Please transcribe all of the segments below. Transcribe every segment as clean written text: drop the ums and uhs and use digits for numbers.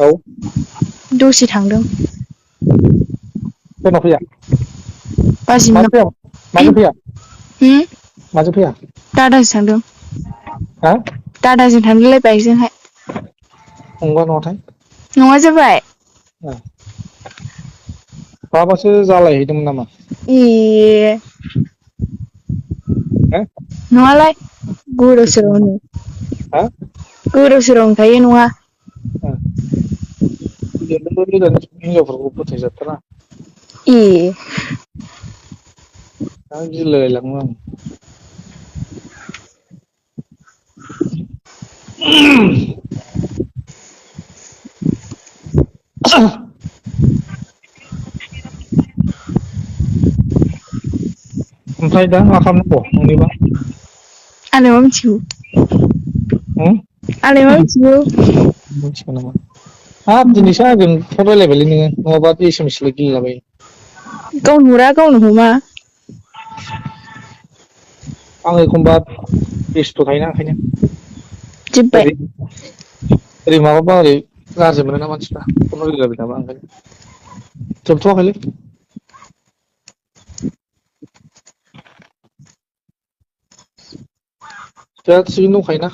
औ दसे थांदों। सोरनाव फैया माजों बाजैमोननाव फैया माजों फैया होम माजों फैया दादासो थांदों हा दादाजों थांदोंलै बाइकजोंहाय नंगौना नङाथाय नङा जाबाय बहाबासो जालायहैदोंमोन नामा ए हो नङालाय गोदाव सोरावनो हा गोदाव सोरावनो खायो नङा हिनजावफोरखौ फोथायजाथारा ए दा गिलायलाङो आं ओमफ्राय दा मा खालामनांगौ नोंनिबा आंलाय मा मिथिगौ होम आंलाय मा मिथिगौ मिथिगौ नामा हाब दिनैसो आंजों फन रायलायबायलै नोङो नङाबा एसएमएसल' गेलेलाबायो गावनो हरा गावनो हमा आं एखमबा बेस्थ' थायोना ओंखायनो जोब्बाय ओरै ओरै माबाबा ओरै गाज्रि मोनोना मानसिफ्रा फन रायलायबाय थाबा ओंखायनो जोबथ'वाखैलै दा थिगैनो दंखायोना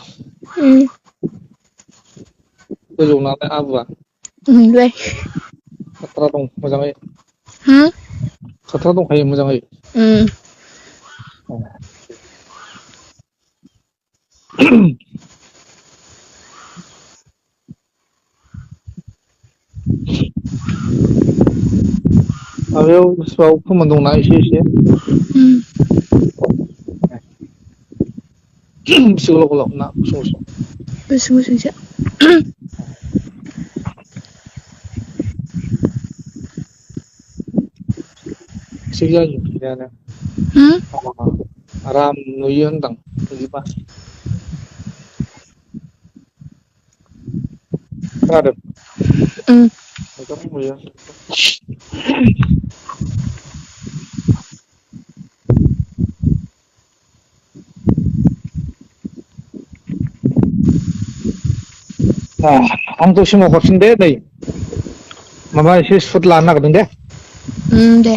गोजौ नालाय आबुआ नोंलाय खाथ्रा दं मोजाङै होम खाथ्रा दंखायो मोजाङै माबायाव गोसोआव फोमान दंना एसे एसे बेसे गोलाव गोलाव ना गुसुं गुसुं गुसुं गुसुंसो थिग जायो थिगानो होम आराम नुयो होनदां बिदिबा खोनादों मोजां नुयो आं दसे उनाव हरफिन दे नै माबा एसे सुद लानो नागिरदों दे दे